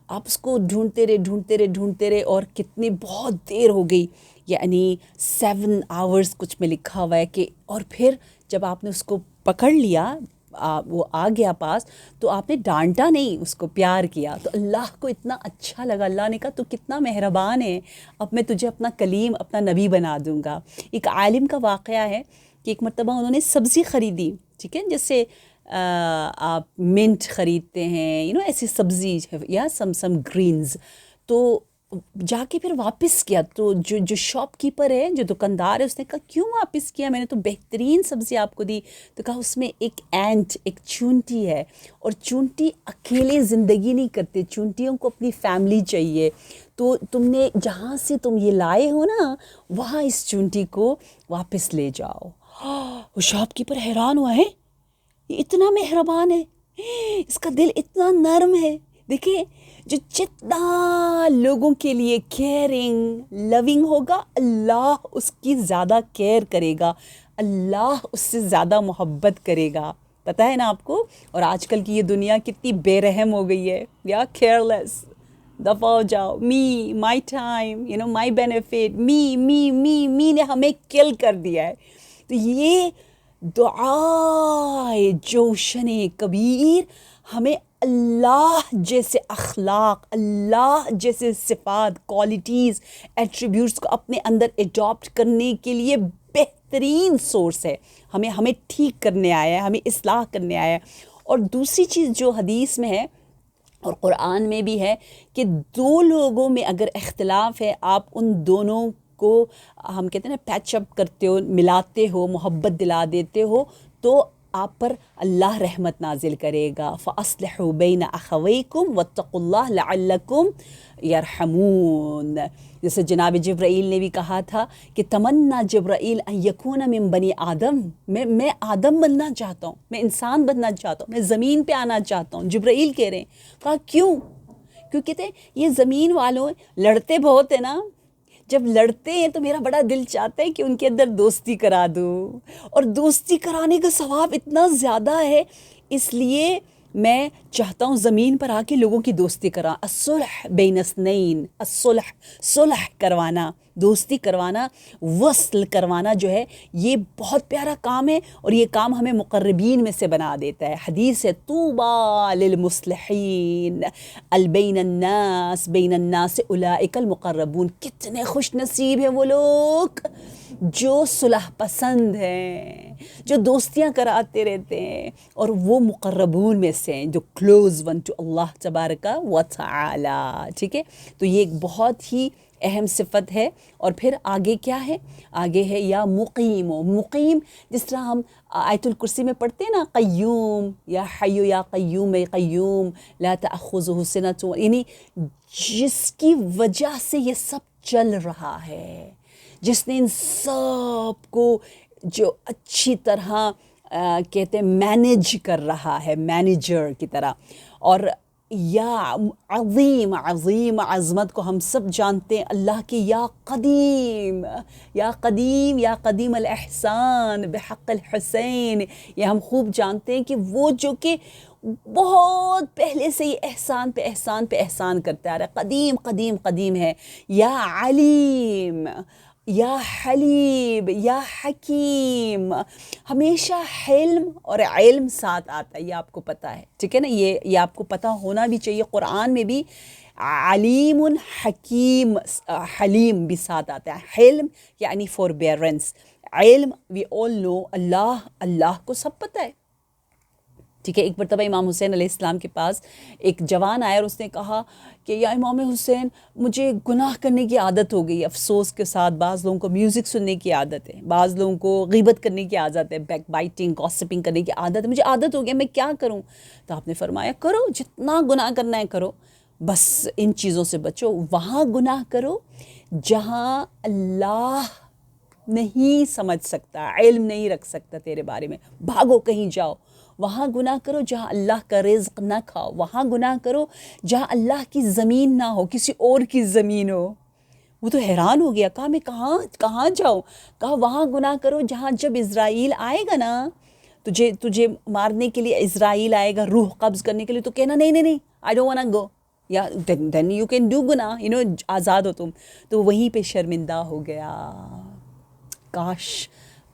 آپ اس کو ڈھونڈتے رہے اور کتنی بہت دیر ہو گئی، یعنی 7 hours کچھ میں لکھا ہوا ہے کہ، اور پھر جب آپ نے اس کو پکڑ لیا، وہ آ گیا پاس، تو آپ نے ڈانٹا نہیں، اس کو پیار کیا، تو اللہ کو اتنا اچھا لگا۔ اللہ نے کہا تو کتنا مہربان ہے، اب میں تجھے اپنا کلیم، اپنا نبی بنا دوں گا۔ ایک عالم کا واقعہ ہے کہ ایک مرتبہ انہوں نے سبزی خریدی، ٹھیک ہے، جیسے آپ منٹ خریدتے ہیں، ایسی سبزی یا سم گرینز، تو جا کے پھر واپس کیا، تو جو شاپ کیپر ہے، جو دکاندار ہے، اس نے کہا کیوں واپس کیا، میں نے تو بہترین سبزی آپ کو دی۔ تو کہا اس میں ایک اینٹ، ایک چونٹی ہے، اور چونٹی اکیلے زندگی نہیں کرتے، چونٹیوں کو اپنی فیملی چاہیے، تو تم نے جہاں سے تم یہ لائے ہو نا، وہاں اس چونٹی کو واپس لے جاؤ۔ وہ شاپ کیپر حیران ہوا ہے، یہ اتنا مہربان ہے، اس کا دل اتنا نرم ہے۔ دیکھیں، جو جتنا لوگوں کے لیے کیئرنگ، لونگ ہوگا، اللہ اس کی زیادہ کیئر کرے گا، اللہ اس سے زیادہ محبت کرے گا، پتہ ہے نا آپ کو؟ اور آج کل کی یہ دنیا کتنی بے رحم ہو گئی ہے، یا کیئرلیس، دفعہ ہو جاؤ، مائی ٹائم، مائی بینیفٹ، می نے ہمیں کل کر دیا ہے۔ تو یہ دعائے جوشن کبیر ہمیں اللہ جیسے اخلاق، اللہ جیسے صفات، کوالٹیز، ایٹریبیوٹس کو اپنے اندر ایڈاپٹ کرنے کے لیے بہترین سورس ہے۔ ہمیں ٹھیک کرنے آیا ہے، ہمیں اصلاح کرنے آیا ہے۔ اور دوسری چیز جو حدیث میں ہے اور قرآن میں بھی ہے کہ دو لوگوں میں اگر اختلاف ہے، آپ ان دونوں کو، ہم کہتے ہیں نا، پیچ اپ کرتے ہو، ملاتے ہو، محبت دلا دیتے ہو، تو آپ پر اللہ رحمت نازل کرے گا۔ فَأَصْلِحُوا بَيْنَ أَخَوَيْكُمْ وَاتَّقُوا اللَّهَ لَعَلَّكُمْ يَرْحَمُونَ۔ جیسے جناب جبرائیل نے بھی کہا تھا کہ تمنا جبرائیل ان یکون من بنی آدم، میں آدم بننا چاہتا ہوں، میں انسان بننا چاہتا ہوں، میں زمین پہ آنا چاہتا ہوں۔ جبرائیل کہہ رہے ہیں، کہا کیوں؟ کیوں کہتے ہیں یہ زمین والوں لڑتے بہت ہیں نا، جب لڑتے ہیں تو میرا بڑا دل چاہتا ہے کہ ان کے اندر دوستی کرا دوں، اور دوستی کرانے کا ثواب اتنا زیادہ ہے، اس لیے میں چاہتا ہوں زمین پر آ کے لوگوں کی دوستی کرا۔ الصلح بین اثنین، الصلح، صلح کروانا، دوستی کروانا، وصل کروانا جو ہے، یہ بہت پیارا کام ہے، اور یہ کام ہمیں مقربین میں سے بنا دیتا ہے۔ حدیث ہے طوبیٰ للمصلحین البین الناس بین الناس اولئک المقربون، کتنے خوش نصیب ہیں وہ لوگ جو صلح پسند ہیں، جو دوستیاں کراتے رہتے ہیں، اور وہ مقربون میں سے ہیں، جو کلوز ون ٹو اللہ تبارک و تعالی، ٹھیک ہے؟ تو یہ ایک بہت ہی اہم صفت ہے. اور پھر آگے کیا ہے؟ آگے ہے یا مقیم. مقیم جس طرح ہم آیت الکرسی میں پڑھتے ہیں نا، قیوم یا حی یا قیوم، قیوم لا تأخذہ سنۃ، یعنی جس کی وجہ سے یہ سب چل رہا ہے، جس نے ان سب کو جو اچھی طرح کہتے ہیں مینیج کر رہا ہے، مینیجر کی طرح. اور یا عظیم، عظیم عظمت کو ہم سب جانتے ہیں اللہ کی، یا قدیم، یا قدیم، یا قدیم الاحسان بحق الحسین. یہ ہم خوب جانتے ہیں کہ وہ جو کہ بہت پہلے سے یہ احسان پہ احسان پہ احسان کرتے آ رہا ہے، قدیم قدیم قدیم ہے. یا علیم، یا حلیم، یا حکیم. ہمیشہ حلم اور علم ساتھ آتا ہے، یہ آپ کو پتہ ہے، ٹھیک ہے نا. یہ آپ کو پتہ ہونا بھی چاہیے. قرآن میں بھی علیم حکیم حلیم بھی ساتھ آتا ہے. حلم یعنی فوربیئرنس. علم وی آل نو اللہ کو سب پتہ ہے، ٹھیک ہے. ایک مرتبہ امام حسین علیہ السلام کے پاس ایک جوان آیا اور اس نے کہا کہ یا امام حسین، مجھے گناہ کرنے کی عادت ہو گئی. افسوس کے ساتھ بعض لوگوں کو میوزک سننے کی عادت ہے، بعض لوگوں کو غیبت کرنے کی عادت ہے، بیک بائٹنگ، گاسپنگ کرنے کی عادت ہے. مجھے عادت ہو گیا، میں کیا کروں؟ تو آپ نے فرمایا کرو، جتنا گناہ کرنا ہے کرو، بس ان چیزوں سے بچو. وہاں گناہ کرو جہاں اللہ نہیں سمجھ سکتا، علم نہیں رکھ سکتا تیرے بارے میں، بھاگو کہیں جاؤ. وہاں گناہ کرو جہاں اللہ کا رزق نہ کھاؤ. وہاں گناہ کرو جہاں اللہ کی زمین نہ ہو، کسی اور کی زمین ہو. وہ تو حیران ہو گیا، کہا میں کہاں جاؤں؟ کہا وہاں گناہ کرو جہاں جب اسرائیل آئے گا نا، تجھے مارنے کے لیے اسرائیل آئے گا، روح قبض کرنے کے لیے، تو کہنا نہیں I don't wanna go. یا then you can do گناہ، آزاد ہو تم. تو وہیں پہ شرمندہ ہو گیا. کاش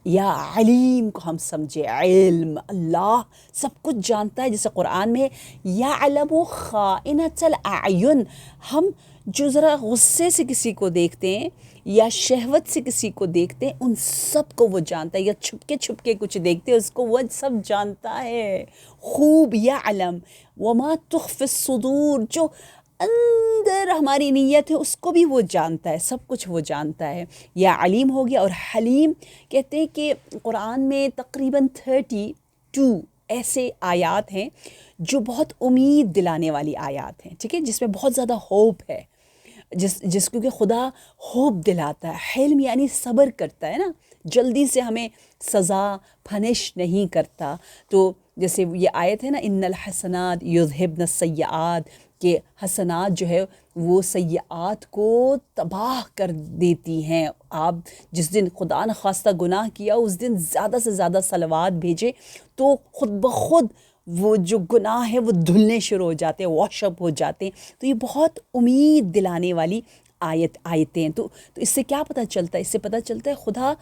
یا علیم کو ہم سمجھے. علم، اللہ سب کچھ جانتا ہے. جیسے قرآن میں یعلم خائنۃ الاعین، ہم جو ذرا غصے سے کسی کو دیکھتے ہیں یا شہوت سے کسی کو دیکھتے ہیں، ان سب کو وہ جانتا ہے. یا چھپ کے کچھ دیکھتے ہیں، اس کو وہ سب جانتا ہے خوب. یعلم وما تخفی الصدور، جو اندر ہماری نیت ہے اس کو بھی وہ جانتا ہے، سب کچھ وہ جانتا ہے. یا علیم ہو گیا. اور حلیم کہتے ہیں کہ قرآن میں تقریباً 32 ایسے آیات ہیں جو بہت امید دلانے والی آیات ہیں، ٹھیک ہے، جس میں بہت زیادہ ہوپ ہے، جس کو کہ خدا ہوپ دلاتا ہے. حلم یعنی صبر کرتا ہے نا، جلدی سے ہمیں سزا پنش نہیں کرتا. تو جیسے یہ آیت ہے نا، ان الحسنات یذہبن السیئات، کہ حسنات جو ہے وہ سیئات کو تباہ کر دیتی ہیں. آپ جس دن خدا نخواستہ گناہ کیا، اس دن زیادہ سے زیادہ صلوات بھیجے تو خود بخود وہ جو گناہ ہے وہ دھلنے شروع ہو جاتے ہیں، واش اپ ہو جاتے ہیں. تو یہ بہت امید دلانے والی آیتیں. تو اس سے کیا پتہ چلتا ہے؟ اس سے پتہ چلتا ہے خدا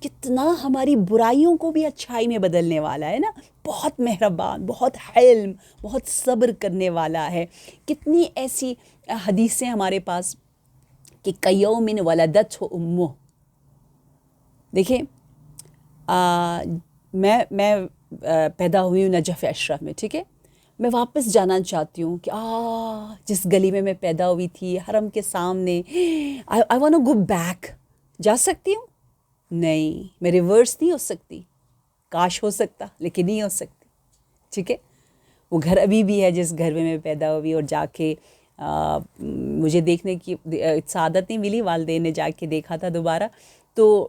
کتنا ہماری برائیوں کو بھی اچھائی میں بدلنے والا ہے نا. بہت مہربان، بہت حلم، بہت صبر کرنے والا ہے. کتنی ایسی حدیثیں ہمارے پاس کہ کیوم ولدتہ امہ. دیکھیں میں پیدا ہوئی ہوں نجف اشرف میں، ٹھیک ہے. میں واپس جانا چاہتی ہوں کہ جس گلی میں پیدا ہوئی تھی، حرم کے سامنے. I want to go back. جا سکتی ہوں؟ نہیں، میں ریورس نہیں ہو سکتی. کاش ہو سکتا، لیکن نہیں ہو سکتی، ٹھیک ہے. وہ گھر ابھی بھی ہے جس گھر میں میں پیدا ہوئی، اور جا کے مجھے دیکھنے کی سعادت نہیں ملی، والدین نے جا کے دیکھا تھا دوبارہ. تو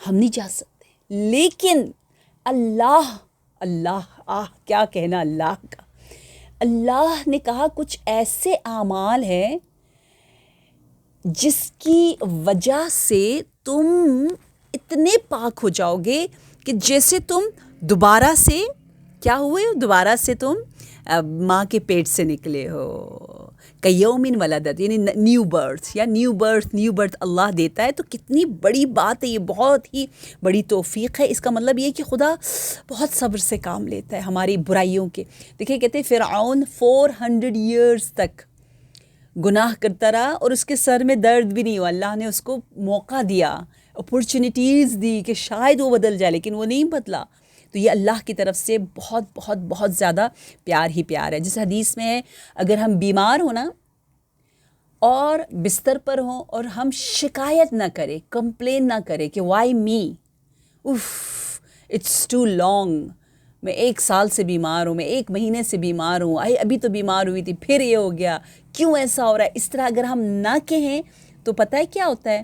ہم نہیں جا سکتے، لیکن اللہ کیا کہنا اللہ کا. اللہ نے کہا کچھ ایسے اعمال ہیں جس کی وجہ سے تم اتنے پاک ہو جاؤ گے کہ جیسے تم دوبارہ سے کیا ہوئے ہو، دوبارہ سے تم ماں کے پیٹ سے نکلے ہو. کیوم ولدت یعنی نیو برتھ اللہ دیتا ہے. تو کتنی بڑی بات ہے یہ، بہت ہی بڑی توفیق ہے. اس کا مطلب یہ کہ خدا بہت صبر سے کام لیتا ہے ہماری برائیوں کے. دیکھیں کہتے ہیں فرعون 400 ایئرز تک گناہ کرتا رہا اور اس کے سر میں درد بھی نہیں ہوا. اللہ نے اس کو موقع دیا، اپورچونیٹیز دی کہ شاید وہ بدل جائے، لیکن وہ نہیں بدلا. تو یہ اللہ کی طرف سے بہت بہت بہت زیادہ پیار ہی پیار ہے. جس حدیث میں ہے اگر ہم بیمار ہونا اور بستر پر ہوں اور ہم شکایت نہ کریں، کمپلین نہ کریں کہ why me, if it's too long, میں 1 سال سے بیمار ہوں، میں 1 مہینے سے بیمار ہوں، ابھی تو بیمار ہوئی تھی پھر یہ ہو گیا، کیوں ایسا ہو رہا ہے. اس طرح اگر ہم نہ کہیں تو پتہ ہے کیا ہوتا ہے،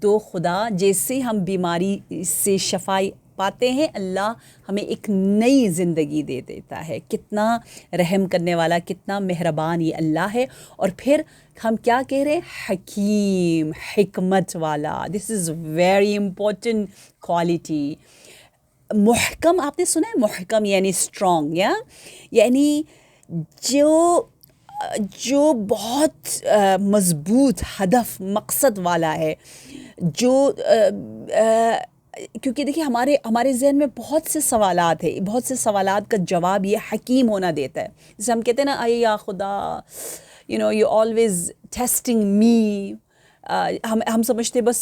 تو خدا جیسے ہم بیماری سے شفائی پاتے ہیں، اللہ ہمیں ایک نئی زندگی دے دیتا ہے. کتنا رحم کرنے والا، کتنا مہربان یہ اللہ ہے. اور پھر ہم کیا کہہ رہے ہیں، حکیم، حکمت والا. دس از ویری امپورٹنٹ کوالٹی. محکم، آپ نے سنا ہے محکم یعنی اسٹرانگ، یعنی جو بہت مضبوط ہدف مقصد والا ہے، جو کیونکہ دیکھیے ہمارے ذہن میں بہت سے سوالات ہیں، بہت سے سوالات کا جواب یہ حکیم ہونا دیتا ہے. جیسے ہم کہتے ہیں نا، اے یا خدا، یو آلویز ٹیسٹنگ می. ہم سمجھتے بس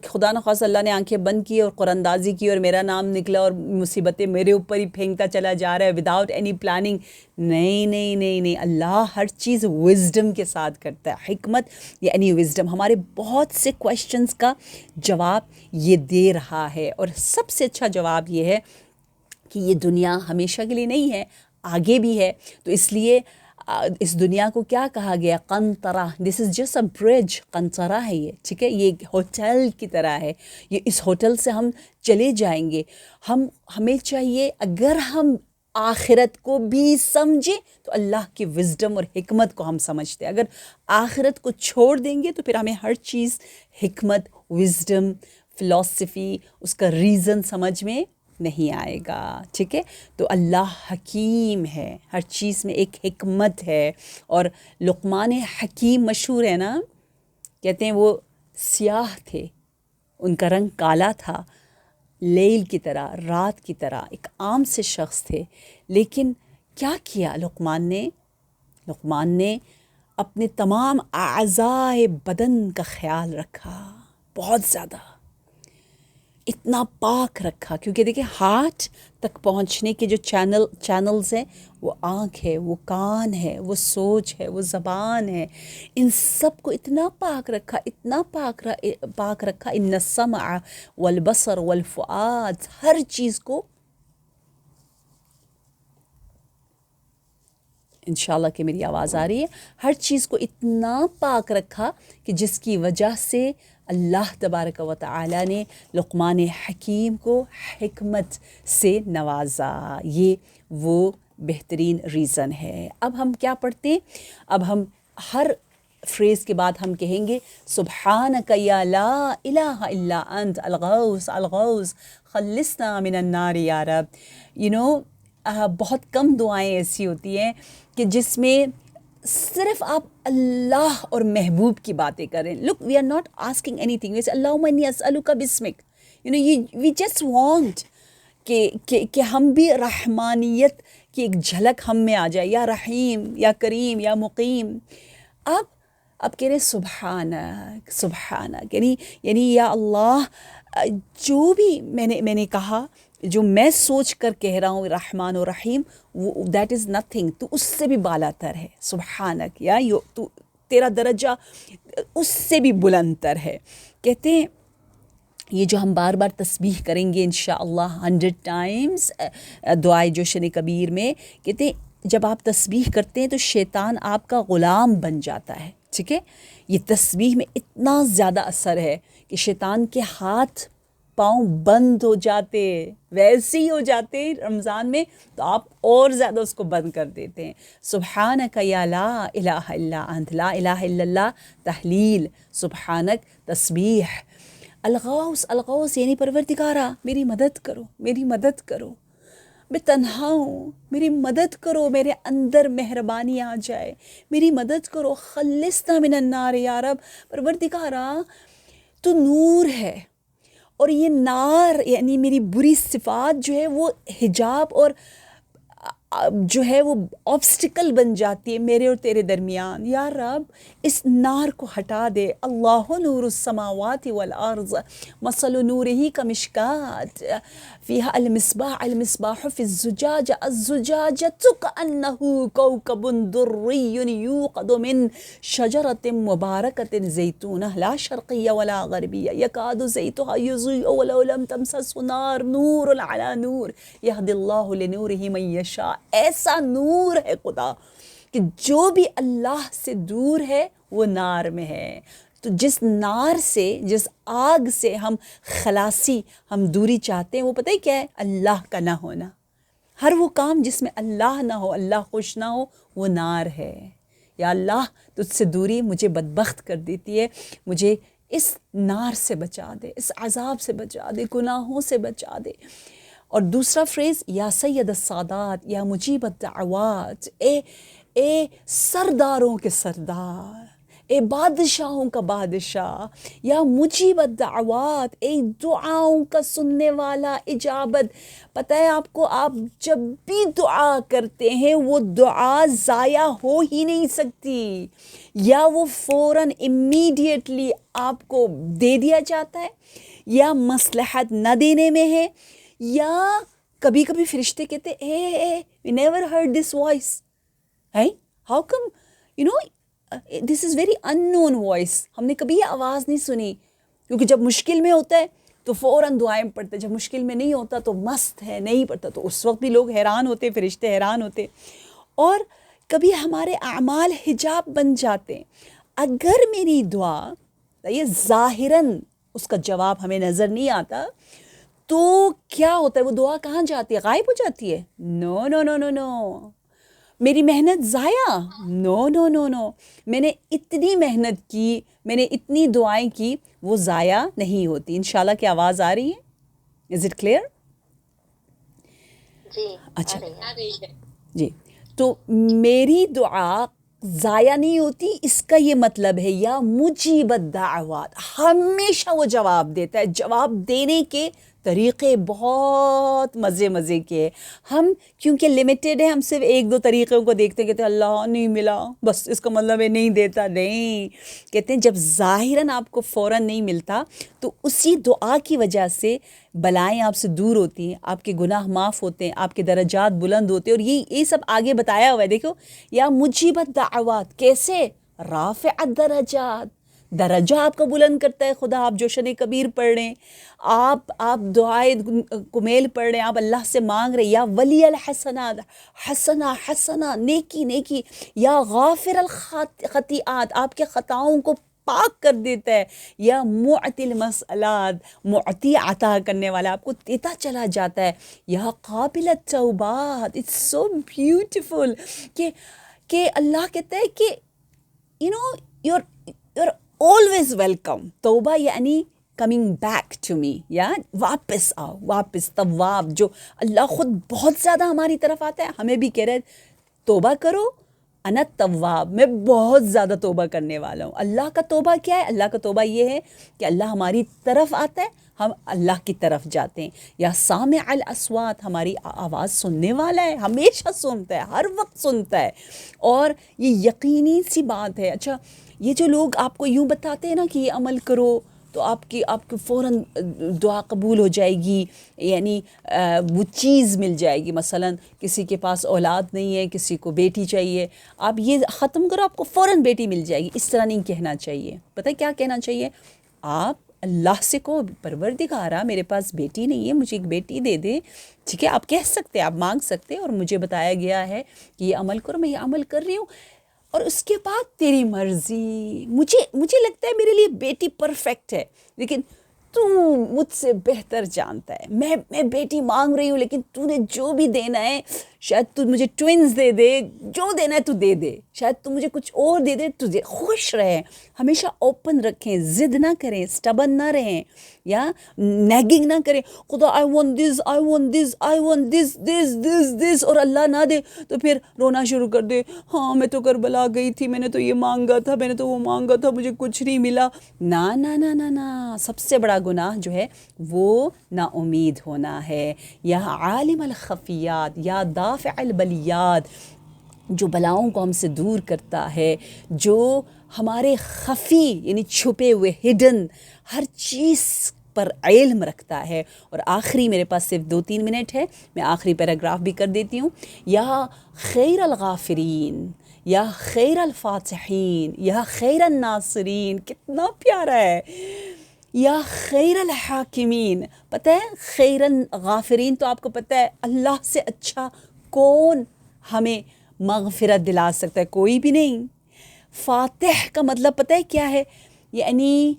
خدا نخواستہ اللہ نے آنکھیں بند کی اور قرآن اندازی کی اور میرا نام نکلا اور مصیبتیں میرے اوپر ہی پھینکتا چلا جا رہا ہے وداؤٹ اینی پلاننگ. نہیں، اللہ ہر چیز وزڈم کے ساتھ کرتا ہے. حکمت یعنی وزڈم. ہمارے بہت سے کویشچنز کا جواب یہ دے رہا ہے، اور سب سے اچھا جواب یہ ہے کہ یہ دنیا ہمیشہ کے لیے نہیں ہے، آگے بھی ہے. تو اس لیے اس دنیا کو کیا کہا گیا، قنطرہ. دس از جسٹ اے برج. قنطرہ ہے یہ، ٹھیک ہے، یہ ہوٹل کی طرح ہے. یہ اس ہوٹل سے ہم چلے جائیں گے. ہمیں چاہیے اگر ہم آخرت کو بھی سمجھیں تو اللہ کی وزڈم اور حکمت کو ہم سمجھتے ہیں. اگر آخرت کو چھوڑ دیں گے تو پھر ہمیں ہر چیز حکمت، وزڈم، فلسفی، اس کا ریزن سمجھ میں نہیں آئے گا. ٹھیک ہے، تو اللہ حکیم ہے، ہر چیز میں ایک حکمت ہے. اور لقمان حکیم مشہور ہے نا، کہتے ہیں وہ سیاہ تھے، ان کا رنگ کالا تھا، لیل کی طرح، رات کی طرح، ایک عام سے شخص تھے. لیکن کیا کیا لقمان نے اپنے تمام اعضائے بدن کا خیال رکھا، بہت زیادہ، اتنا پاک رکھا. کیونکہ دیکھیں ہارٹ تک پہنچنے کے جو چینلز ہیں، وہ آنکھ ہے، وہ کان ہے، وہ سوچ ہے، وہ زبان ہے. ان سب کو اتنا پاک رکھا، اتنا پاک رکھا. ان السمع والبصر والفؤاد، ہر چیز کو انشاءاللہ کہ میری آواز آ رہی ہے، ہر چیز کو اتنا پاک رکھا کہ جس کی وجہ سے اللہ تبارک و تعالی نے لقمان حکیم کو حکمت سے نوازا. یہ وہ بہترین ریزن ہے. اب ہم کیا پڑھتے ہیں؟ اب ہم ہر فریز کے بعد ہم کہیں گے سبحانک یا لا الہ الا انت الغوث الغوث خلصنا من النار یا رب. بہت کم دعائیں ایسی ہوتی ہیں کہ جس میں صرف آپ اللہ اور محبوب کی باتیں کریں. Look, we are not asking anything. ویسے اللہم انی اسألک بسمک، وی جسٹ وانٹ کہ ہم بھی رحمانیت کی ایک جھلک ہم میں آ جائے، یا رحیم، یا کریم، یا مقیم. اب کہہ رہے سبحانک، یعنی یا اللہ، جو بھی میں نے کہا، جو میں سوچ کر کہہ رہا ہوں رحمان و رحیم، وہ دیٹ از نتھنگ. تو اس سے بھی بالا تر ہے سبحانک، یا تو تیرا درجہ اس سے بھی بلند تر ہے. کہتے ہیں یہ جو ہم بار بار تسبیح کریں گے انشاءاللہ 100 ٹائمز دعائے جوشن کبیر میں، کہتے ہیں جب آپ تسبیح کرتے ہیں تو شیطان آپ کا غلام بن جاتا ہے. ٹھیک ہے، یہ تسبیح میں اتنا زیادہ اثر ہے کہ شیطان کے ہاتھ پاؤں بند ہو جاتے، ویسے ہی ہو جاتے رمضان میں، تو آپ اور زیادہ اس کو بند کر دیتے ہیں. سبحانک یا لا الہ الا انت، لا الہ الا اللہ تحلیل، سبحانک تسبیح. الغوث یعنی پروردگارا میری مدد کرو، میری مدد کرو، میں تنہا ہوں، میری مدد کرو، میرے اندر مہربانی آ جائے، میری مدد کرو. خلصنا من النار یا رب، پروردگارا تو نور ہے، اور یہ نار یعنی میری بری صفات جو ہے وہ حجاب اور جو ہے وہ آبسٹیکل بن جاتی ہے میرے اور تیرے درمیان. یا رب اس نار کو ہٹا دے. اللہ نور السماوات والارض مثل نورہ کمشکات فیہا المصباح المصباح فی الزجاجہ الزجاجۃ کأنہ کوکب دری یوقد من شجرۃ مبارکۃ زیتونہ لا شرقیہ ولا غربیہ یکاد زیتہا یضیء ولو لم تمسسہ نار نور علی نور یہدی اللہ لنورہ من یشاء. ایسا نور ہے خدا کہ جو بھی اللہ سے دور ہے وہ نار میں ہے. تو جس نار سے, جس آگ سے ہم خلاصی, ہم دوری چاہتے ہیں, وہ پتہ ہی کیا ہے؟ اللہ کا نہ ہونا. ہر وہ کام جس میں اللہ نہ ہو, اللہ خوش نہ ہو, وہ نار ہے. یا اللہ تجھ سے دوری مجھے بدبخت کر دیتی ہے, مجھے اس نار سے بچا دے, اس عذاب سے بچا دے, گناہوں سے بچا دے. اور دوسرا فریز یا سید السادات یا مجیب الدعوات, اے سرداروں کے سردار, اے بادشاہوں کا بادشاہ, یا مجیب الدعوات, اے دعاؤں کا سننے والا, اجابت. پتہ ہے آپ کو, آپ جب بھی دعا کرتے ہیں وہ دعا ضائع ہو ہی نہیں سکتی. یا وہ فوراً امیڈیٹلی آپ کو دے دیا جاتا ہے, یا مصلحت نہ دینے میں ہے, یا کبھی کبھی فرشتے کہتے اے we never heard this voice, hey how come you know this is very unknown voice, ہم نے کبھی یہ آواز نہیں سنی. کیونکہ جب مشکل میں ہوتا ہے تو فوراً دعائیں پڑھتے ہیں, جب مشکل میں نہیں ہوتا تو مست ہے, نہیں پڑھتا تو اس وقت بھی لوگ حیران ہوتے, فرشتے حیران ہوتے. اور کبھی ہمارے اعمال حجاب بن جاتے ہیں. اگر میری دعا یہ ظاہراً اس کا جواب ہمیں نظر نہیں آتا تو کیا ہوتا ہے, وہ دعا کہاں جاتی ہے؟ غائب ہو جاتی ہے. نو نو نو نو نو. میری محنت ضائع؟ نو نو نو نو. میں نے اتنی محنت کی, میں نے اتنی دعائیں کی, وہ ضائع نہیں ہوتی. انشاءاللہ کی آواز آ رہی ہے؟ Is it clear? جی اچھا جی. تو میری دعا ضائع نہیں ہوتی, اس کا یہ مطلب ہے یا مجیب الدعوات, ہمیشہ وہ جواب دیتا ہے. جواب دینے کے طریقے بہت مزے کے. ہم کیونکہ لمیٹیڈ ہیں, ہم صرف ایک دو طریقوں کو دیکھتے ہیں, کہتے ہیں اللہ نہیں ملا, بس اس کا مطلب ہے نہیں دیتا. نہیں, کہتے ہیں جب ظاہراً آپ کو فوراً نہیں ملتا تو اسی دعا کی وجہ سے بلائیں آپ سے دور ہوتی ہیں, آپ کے گناہ معاف ہوتے ہیں, آپ کے درجات بلند ہوتے ہیں. اور یہ سب آگے بتایا ہوا ہے. دیکھو یا مجیب الدعوات کیسے؟ رافع الدرجات, درجہ آپ کا بلند کرتا ہے خدا. آپ جوشن کبیر پڑھ رہے ہیں, آپ دعائے کمیل پڑھ رہے ہیں, آپ اللہ سے مانگ رہے ہیں. یا ولی الحسنات, حسنہ نیکی. یا غافر الخطیئات, آپ کے خطاؤں کو پاک کر دیتا ہے. یا معطی المسئلات, معطی عطا کرنے والا, آپ کو دیتا چلا جاتا ہے. یا قابل التوبات, اٹس سو بیوٹیفل کہ اللہ کہتا ہے کہ you're always welcome. توبہ یعنی coming back to me, یا واپس آؤ, واپس. تواب جو اللہ خود بہت زیادہ ہماری طرف آتا ہے, ہمیں بھی کہہ رہے توبہ کرو, انا تواب, میں بہت زیادہ توبہ کرنے والا ہوں. اللہ کا توبہ کیا ہے؟ اللہ کا توبہ یہ ہے کہ اللہ ہماری طرف آتا ہے, ہم اللہ کی طرف جاتے ہیں. یا سامع الاصوات, ہماری آواز سننے والا ہے, ہمیشہ سنتا ہے, ہر وقت سنتا ہے. اور یہ یقینی سی بات ہے. اچھا, یہ جو لوگ آپ کو یوں بتاتے ہیں نا کہ یہ عمل کرو تو آپ کی فوراً دعا قبول ہو جائے گی, یعنی وہ چیز مل جائے گی. مثلا کسی کے پاس اولاد نہیں ہے, کسی کو بیٹی چاہیے, آپ یہ ختم کرو, آپ کو فوراً بیٹی مل جائے گی. اس طرح نہیں کہنا چاہیے. پتہ ہے کیا کہنا چاہیے؟ آپ اللہ سے کو پروردگارا میرے پاس بیٹی نہیں ہے, مجھے ایک بیٹی دے دے. ٹھیک ہے, آپ کہہ سکتے, آپ مانگ سکتے, اور مجھے بتایا گیا ہے کہ یہ عمل کرو, میں یہ عمل کر رہی ہوں, اور اس کے بعد تیری مرضی. مجھے لگتا ہے میرے لیے بیٹی پرفیکٹ ہے, لیکن تو مجھ سے بہتر جانتا ہے. میں بیٹی مانگ رہی ہوں, لیکن تو نے جو بھی دینا ہے, شاید تو مجھے ٹوئنز دے دے, جو دینا ہے تو دے دے, شاید تو مجھے کچھ اور دے دے, تجھے خوش رہیں. ہمیشہ اوپن رکھیں, ضد نہ کریں, سٹبن نہ رہیں, یا نیگنگ نہ کریں. خدا I want this, I want this, I want this this this this, اور اللہ نہ دے تو پھر رونا شروع کر دے. ہاں میں تو کربلا گئی تھی, میں نے تو یہ مانگا تھا, میں نے تو وہ مانگا تھا, مجھے کچھ نہیں ملا. نہ نہ نہ نہ نہ, سب سے بڑا بڑا گناہ جو ہے وہ نا امید ہونا ہے. یا عالم الخفیات، یا دافع البلیات، جو بلاؤں کو ہم سے دور کرتا ہے، جو ہمارے خفی یعنی چھپے ہوئے ہڈن ہر چیز پر علم رکھتا ہے. اور آخری میرے پاس صرف 2-3 منٹ ہے، میں آخری پیراگراف بھی کر دیتی ہوں. یا خیر الغافرین، یا خیر الفاتحین، یا خیر الناصرین. کتنا پیارا ہے. یا خیر الحاکمین. پتہ ہے خیر الغافرین تو آپ کو پتہ ہے اللہ سے اچھا کون ہمیں مغفرت دلا سکتا ہے؟ کوئی بھی نہیں. فاتح کا مطلب پتہ ہے کیا ہے؟ یعنی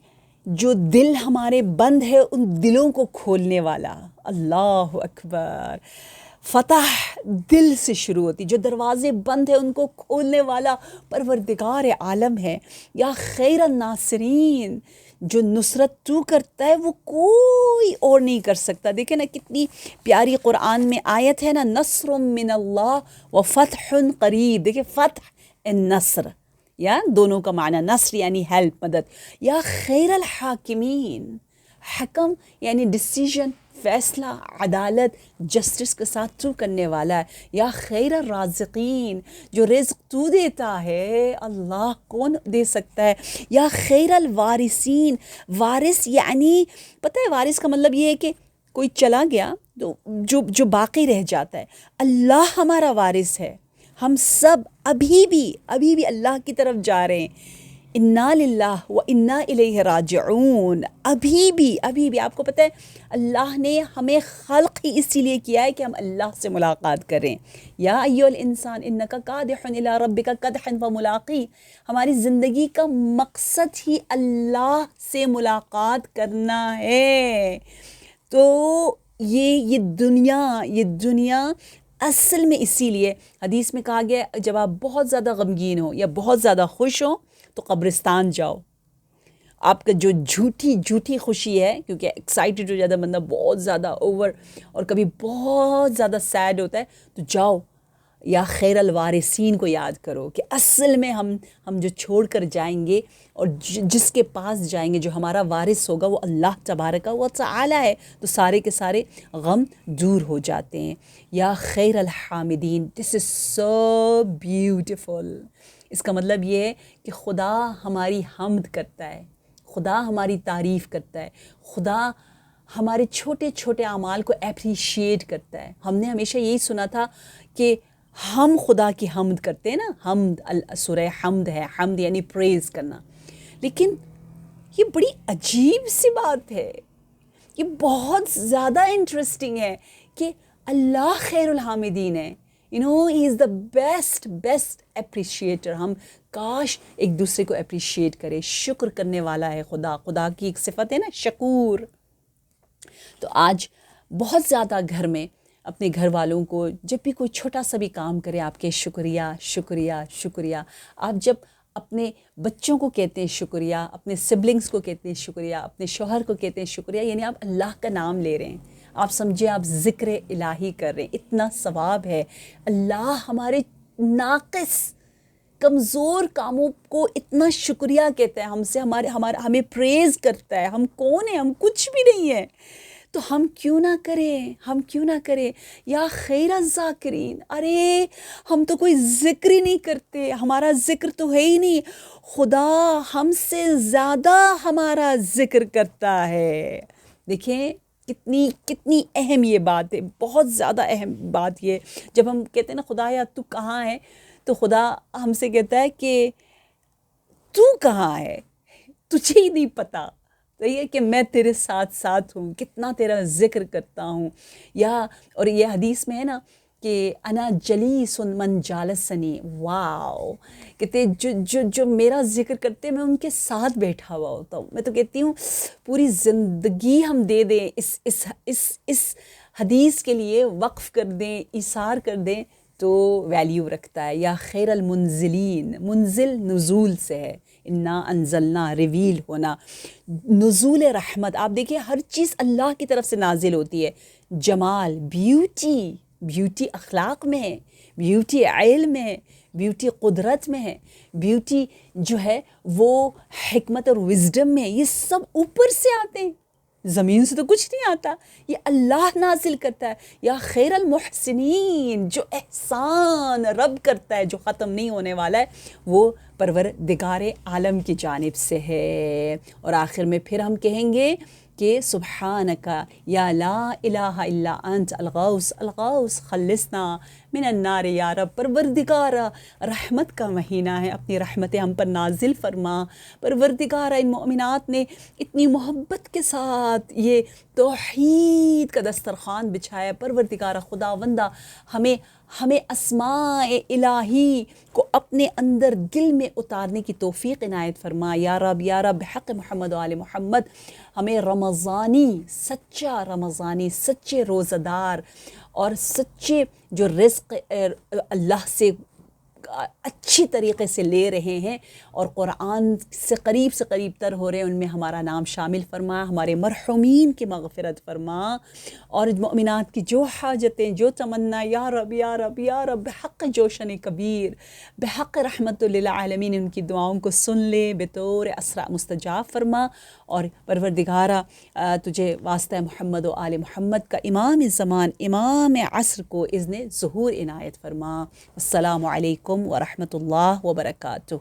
جو دل ہمارے بند ہے ان دلوں کو کھولنے والا. اللہ اکبر. فتح دل سے شروع ہوتی، جو دروازے بند ہیں ان کو کھولنے والا پروردگار عالم ہے. یا خیر الناصرین، جو نصرت تو کرتا ہے وہ کوئی اور نہیں کر سکتا. دیکھیں نا کتنی پیاری قرآن میں آیت ہے نا، نصر من اللہ و فتح قریب. دیکھیں فتح النصر، یا دونوں کا معنی نصر یعنی ہیلپ، مدد. یا خیر الحاکمین، حکم یعنی ڈیسیژن، فیصلہ، عدالت، جسٹس کے ساتھ تو کرنے والا ہے. یا خیر الرازقین، جو رزق تو دیتا ہے، اللہ کون دے سکتا ہے. یا خیر الوارثین، وارث یعنی پتہ ہے وارث کا مطلب یہ ہے کہ کوئی چلا گیا تو جو باقی رہ جاتا ہے. اللہ ہمارا وارث ہے. ہم سب ابھی بھی اللہ کی طرف جا رہے ہیں. انا للہ و انا الیہ راجعون. ابھی بھی آپ کو پتہ ہے اللہ نے ہمیں خلق ہی اسی لیے کیا ہے کہ ہم اللہ سے ملاقات کریں. یا ایھا الانسان انک کادح الی ربک کدحا فملاقی. ہماری زندگی کا مقصد ہی اللہ سے ملاقات کرنا ہے. تو یہ دنیا اصل میں اسی لیے حدیث میں کہا گیا جب آپ بہت زیادہ غمگین ہو یا بہت زیادہ خوش ہو تو قبرستان جاؤ. آپ کا جو جھوٹی خوشی ہے، کیونکہ ایکسائٹڈ ہو جاتا ہے بندہ بہت زیادہ اوور، اور کبھی بہت زیادہ سیڈ ہوتا ہے، تو جاؤ یا خیر الوارثین کو یاد کرو کہ اصل میں ہم جو چھوڑ کر جائیں گے اور جس کے پاس جائیں گے، جو ہمارا وارث ہوگا وہ اللہ تبارک و تعالی ہے. تو سارے کے سارے غم دور ہو جاتے ہیں. یا خیر الحامدین. دس از سو بیوٹیفل. اس کا مطلب یہ ہے کہ خدا ہماری حمد کرتا ہے، خدا ہماری تعریف کرتا ہے، خدا ہمارے چھوٹے چھوٹے اعمال کو اپریشیٹ کرتا ہے. ہم نے ہمیشہ یہی سنا تھا کہ ہم خدا کی حمد کرتے ہیں نا، حمد سورہ حمد ہے، حمد یعنی پریز کرنا. لیکن یہ بڑی عجیب سی بات ہے، یہ بہت زیادہ انٹرسٹنگ ہے کہ اللہ خیر الحامدین ہے. ہی از دا بیسٹ اپریشیٹر. ہم کاش ایک دوسرے کو اپریشیٹ کرے. شکر کرنے والا ہے خدا کی ایک صفت ہے نا، شکور. تو آج بہت زیادہ گھر میں اپنے گھر والوں کو جب بھی کوئی چھوٹا سا بھی کام کرے آپ کے شکریہ شکریہ شکریہ. آپ جب اپنے بچوں کو کہتے ہیں شکریہ، اپنے سبلنگز کو کہتے ہیں شکریہ، اپنے شوہر کو کہتے ہیں شکریہ، یعنی آپ اللہ کا نام لے رہے ہیں. آپ سمجھیں آپ ذکر الہی کر رہے ہیں. اتنا ثواب ہے. اللہ ہمارے ناقص کمزور کاموں کو اتنا شکریہ کہتا ہے، ہمیں پریز کرتا ہے. ہم کون ہیں؟ ہم کچھ بھی نہیں ہیں. تو ہم کیوں نہ کریں یا خیر الذاکرین. ارے ہم تو کوئی ذکر ہی نہیں کرتے، ہمارا ذکر تو ہے ہی نہیں. خدا ہم سے زیادہ ہمارا ذکر کرتا ہے. دیکھیں کتنی اہم یہ بات ہے، بہت زیادہ اہم بات یہ. جب ہم کہتے ہیں نا خدایا تو کہاں ہے، تو خدا ہم سے کہتا ہے کہ تو کہاں ہے، تجھے ہی نہیں پتا. صحیح ہے کہ میں تیرے ساتھ ہوں، کتنا تیرا ذکر کرتا ہوں. اور یہ حدیث میں ہے نا کہ انا جلیس من جالسنی. واو، کہتے جو میرا ذکر کرتے میں ان کے ساتھ بیٹھا ہوا ہوتا ہوں. میں تو کہتی ہوں پوری زندگی ہم دے دیں اس حدیث کے لیے، وقف کر دیں، ایثار کر دیں تو ویلیو رکھتا ہے. یا خیر المنزلین. منزل نزول سے ہے، انا انزلنا ریویل ہونا، نزول رحمت. آپ دیکھیں ہر چیز اللہ کی طرف سے نازل ہوتی ہے. جمال، بیوٹی اخلاق میں ہے، بیوٹی علم میں ہے، بیوٹی قدرت میں ہے، بیوٹی جو ہے وہ حکمت اور وزڈم میں ہے. یہ سب اوپر سے آتے ہیں. زمین سے تو کچھ نہیں آتا، یہ اللہ نازل کرتا ہے. یا خیر المحسنین، جو احسان رب کرتا ہے جو ختم نہیں ہونے والا ہے، وہ پروردگار عالم کی جانب سے ہے. اور آخر میں پھر ہم کہیں گے کہ سبحانک یا لا الہ الا انت الغوث الغوث خلصنا من النار یا رب. پروردگار رحمت کا مہینہ ہے، اپنی رحمتیں ہم پر نازل فرما. پروردگار ان مومنات نے اتنی محبت کے ساتھ یہ توحید کا دسترخوان بچھایا. پروردگار خداوندہ ہمیں اسماء الہی کو اپنے اندر دل میں اتارنے کی توفیق عنایت فرما. یا رب حق محمد و آل محمد ہمیں سچا رمضانی سچے روزہ دار اور سچے جو رزق اللہ سے اچھی طریقے سے لے رہے ہیں اور قرآن سے قریب تر ہو رہے ہیں، ان میں ہمارا نام شامل فرما. ہمارے مرحومین کی مغفرت فرما، اور مؤمنات کی جو حاجتیں، جو تمنا، یا رب بحق جوشن کبیر، بحق رحمت للعالمین، ان کی دعاؤں کو سن لے، بطور اسرع مستجاب فرما. اور پروردگارہ تجھے واسطہ محمد و آل محمد کا امام زمان امام عصر کو اذن ظہور عنایت فرما. السلام علیکم ورحمۃ اللہ وبرکاتہ.